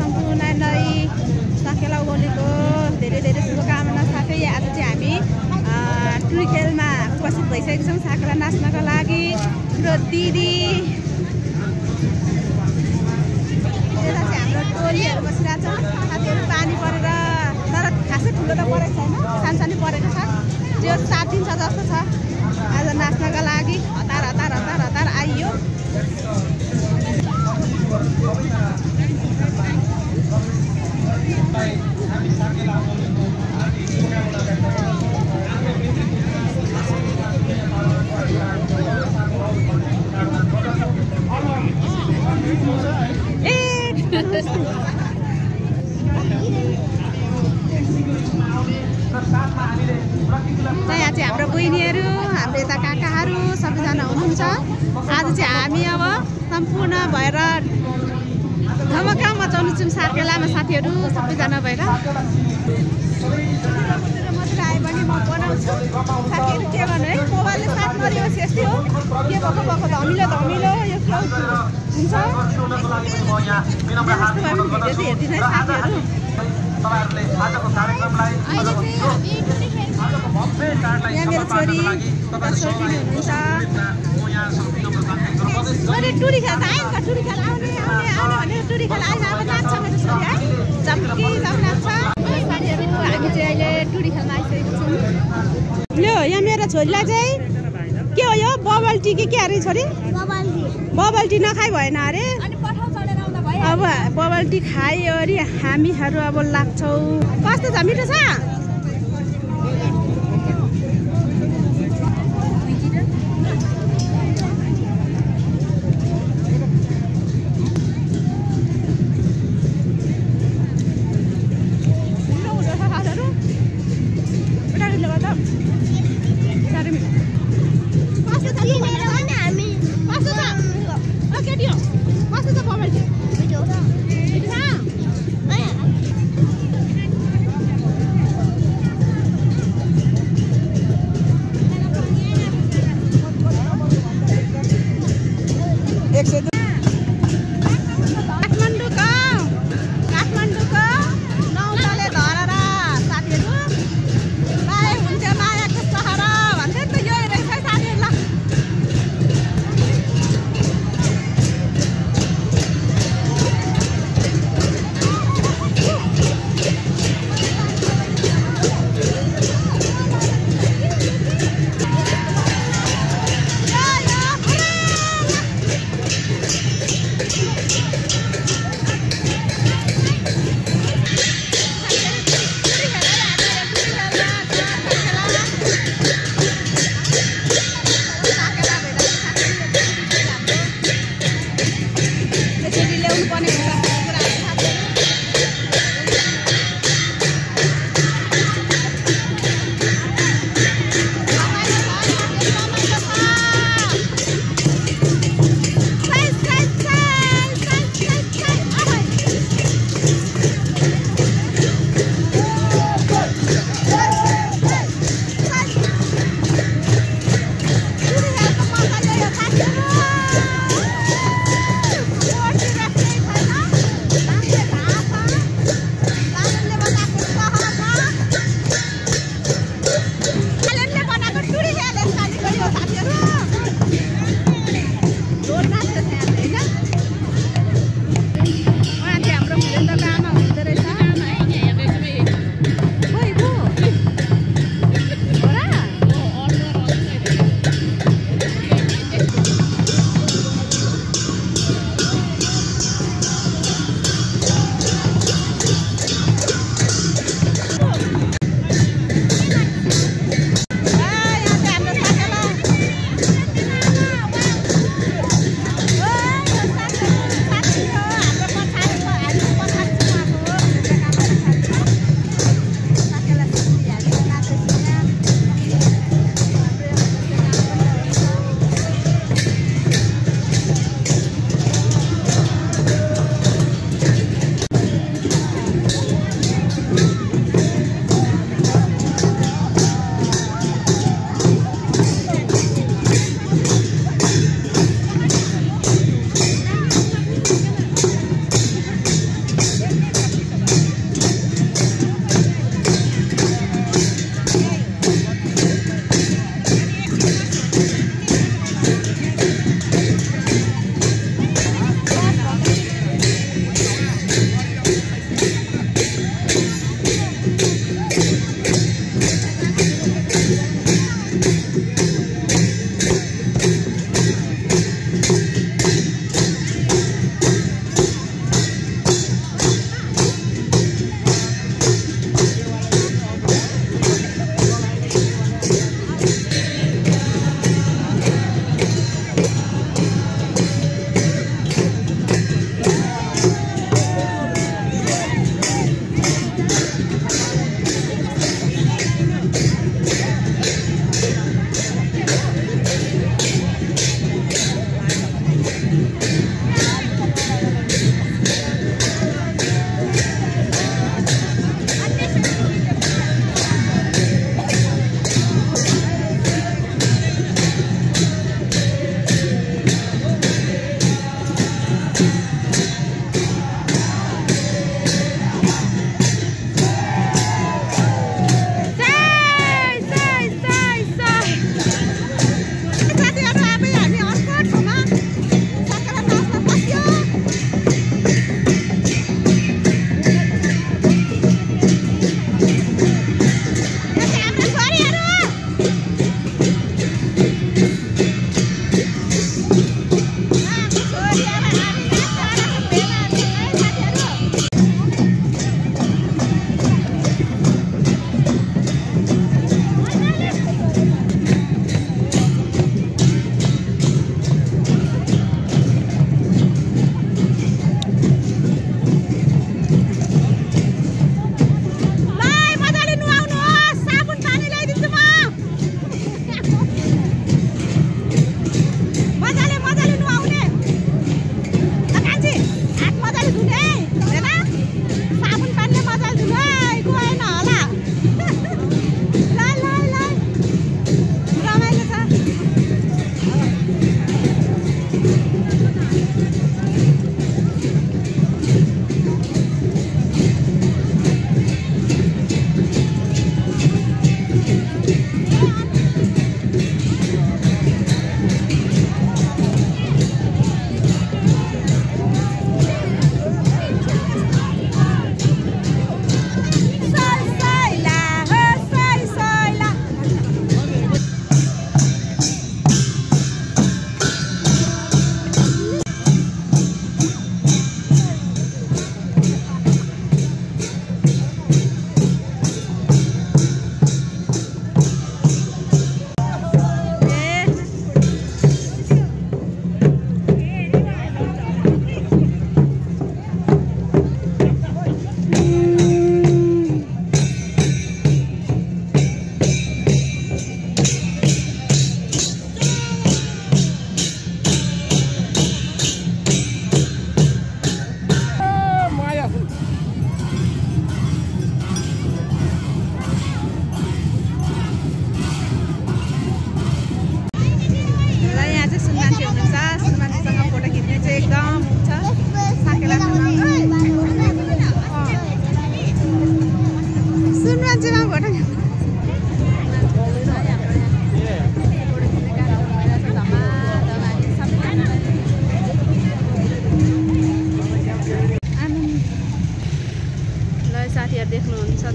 सम्पूर्णलाई साकेला उभौलीको धेरै धेरै शुभकामना साथै आज चाहिँ हामी टुरी खेलमा उपस्थित भइसकेका छौँ साकेला नाच्नका लागि। हाम्रो दिदी यता चाहिँ हाम्रो टोलीहरू बसिरहेको छ। साथीहरू पानी परेर तर खासै ठुलो त परेको छैन, सानसानो परेको छ। जो 7 दिन छ जस्तो छ आज नाच्नका लागि। हतार हतार हतार हतार आइयो। यहाँ चाहिँ हाम्रो बहिनीहरू, हाम्रो यता काकाहरू सबैजना हुनुहुन्छ। आज चाहिँ हामी अब सम्पूर्ण भएर धमाका मचाउनु छौँ साकेलामा साथीहरू सबैजना भएर। मात्रै आए पनि म बनाउँछु साथीहरू। के गर्नु है, मोबाइलले साथ नदियोस् यस्तै हो। के भएको भएको धमिलो धमिलो यो हुन्छ। जस्तो भए पनि भिडियो चाहिँ हेरिदिनु है साथीहरू। यहाँ मेरो छोरी छोरी हुनुहुन्छ। अरे टुरी खेल त आयो नि त, टुरी खेल आउने आउने आउने भनेर टुरी खेल आएर अब नाच्छ मेरो छोरी है, जम्की जम नाच्छ। साथीहरू हामी चाहिँ अहिले टुरी खेलमा आइसकेको छौँ। यो यहाँ मेरो छोरीलाई चाहिँ के हो यो बबल टी के अरे छोरी? बबल टी नखाइ भएन अरे। अब बबल टी खायो अरे हामीहरू अब लाग्छौँ। कस्तो छ, मिठो छ?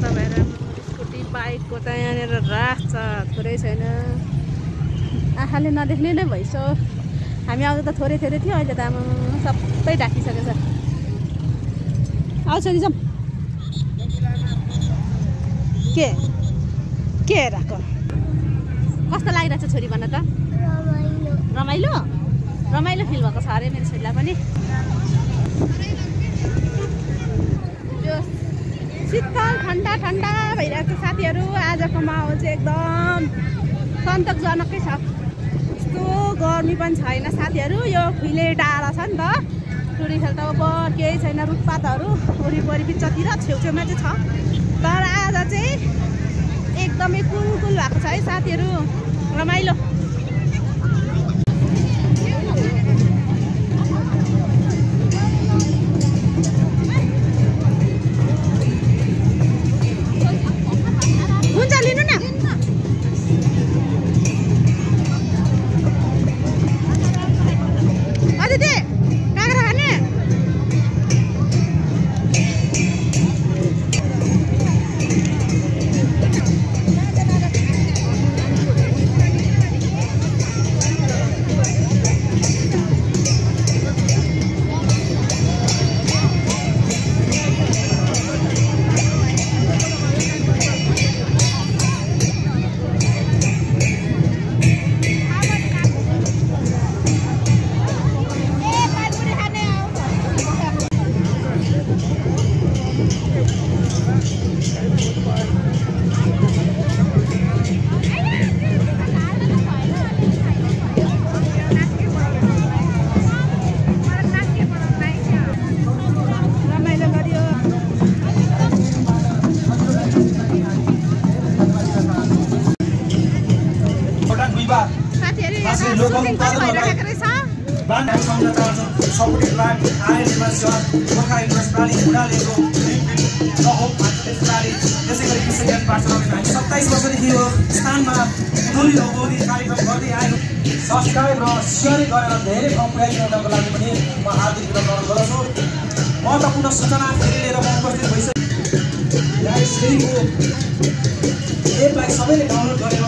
तपाईँहरू स्कुटी बाइकको त यहाँनिर रास छ, थोरै छैन। आँखाले नदेख्ने नै भइसक्यो। हामी आउँदा त थोरै थियो, अहिले त आमा सबै ढाकिसकेछ। आउँछ नि जाउँ। के हेरेको कस्तो लागिरहेछ छोरी भन त? रमाइलो रमाइलो फिल भएको छ अरे मेरो छोरीलाई पनि। यो शीतल ठन्डा ठन्डा भइरहेको छ साथीहरू। आजको माहौल चाहिँ एकदम सन्तोषजनकै छ। यस्तो गर्मी पनि छैन साथीहरू। यो खुइले डाँडा छ नि त, टुरी खेल त अब केही छैन, रुखपातहरू वरिपरि बिचतिर छेउछेउमा चाहिँ छ। तर आज चाहिँ एकदमै कुल भएको छ है साथीहरू, रमाइलो। हुन्छ लिनु न। अदिति काँक्रा खाने? सब्सक्राइब र सेयर गरेर धेरै ठाउँ पुर्याइदिनको लागि पनि म हार्दिक धन्यवाद गर्दछु। महत्त्वपूर्ण सूचना फेरि लिएर म उपस्थित भइसकेको एपलाई सबैले डाउनलोड गरेर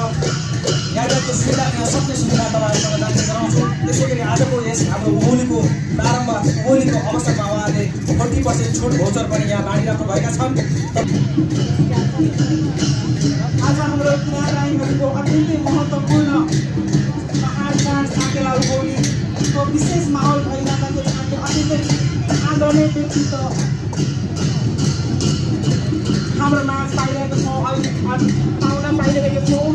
यातायातको सुविधा दिन सक्ने सुविधा तपाईँहरूसँग जानकारी गराउँछु। त्यसै गरी आजको यस हाम्रो होलीको प्रारम्भ होलीको अवसरमा उहाँले 40% छुट भोचर पनि यहाँ बाँडिराख्नु भएका छन्। आज हाम्रो कुराकानीहरूको अत्यन्तै महत्त्वपूर्ण होलीको विशेष माहौल भइरहँदाखेरि हामीले अत्यन्तै आदरणीय व्यक्तित्व हाम्रो माझ पाइरहेको छौँ, पाउन पाइरहेको छौँ।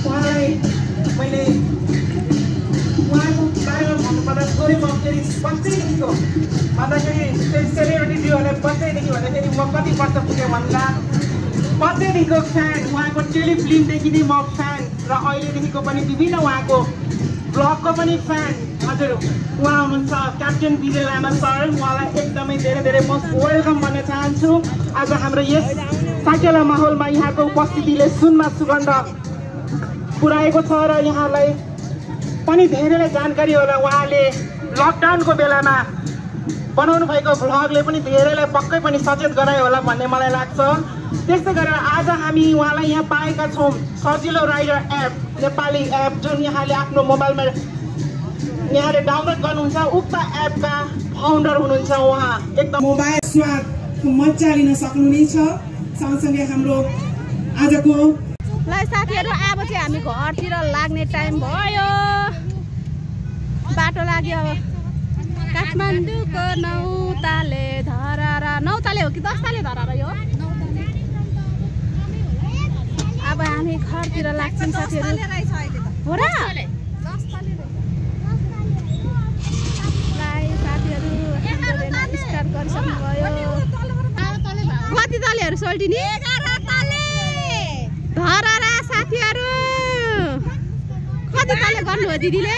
उहाँलाई मैले उहाँको बारेमा भन्नुपर्दा थोरै म फेरि बच्चैदेखिको भन्दाखेरि सेलिब्रिटी दियोहरूलाई बच्चैदेखि भन्दाखेरि म कति वर्ष पुगेँ भन्दा बच्चैदेखिको फ्यान, उहाँको टेलिफिल्मदेखि नै म फ्यान र अहिलेदेखिको पनि विभिन्न उहाँको ब्लगको पनि फ्यान। हजुर उहाँ हुनुहुन्छ क्याप्टेन विजय लामा सर, उहाँलाई एकदमै धेरै धेरै म वेलकम भन्न चाहन्छु। आज हाम्रो यस साकेला माहौलमा यहाँको उपस्थितिले सुनमा सुगन्ध पुर्याएको छ र यहाँलाई पनि धेरैलाई जानकारी होला। उहाँले लकडाउनको बेलामा बनाउनु भएको भ्लगले पनि धेरैलाई पक्कै पनि सचेत गरायो होला भन्ने मलाई लाग्छ। त्यस्तै गरेर आज हामी उहाँलाई यहाँ पाएका छौँ। सजिलो राइडर एप नेपाली एप जुन यहाँले आफ्नो मोबाइलमा यहाँले डाउनलोड गर्नुहुन्छ, उक्त एपका फाउन्डर हुनुहुन्छ उहाँ। एकदम मोबाइल स्वादको मजा लिन सक्नुहुनेछ। सँगसँगै हाम्रो आजको ल साथीहरू अब चाहिँ हामी घरतिर लाग्ने टाइम भयो। बाटो लाग्यो अब काठमाडौँको 9 ताले धरारा। 9 ताले हो कि 10 ताले धरारा यो? अब हामी घरतिर लाग्छौँ साथीहरू। हो र साथीहरू स्टार्ट गरिसक्नुभयो। कति तालेहरू सोल्टिनी? 11 ताले धरारा साथीहरू। कति ताले गर्नु हो दिदीले?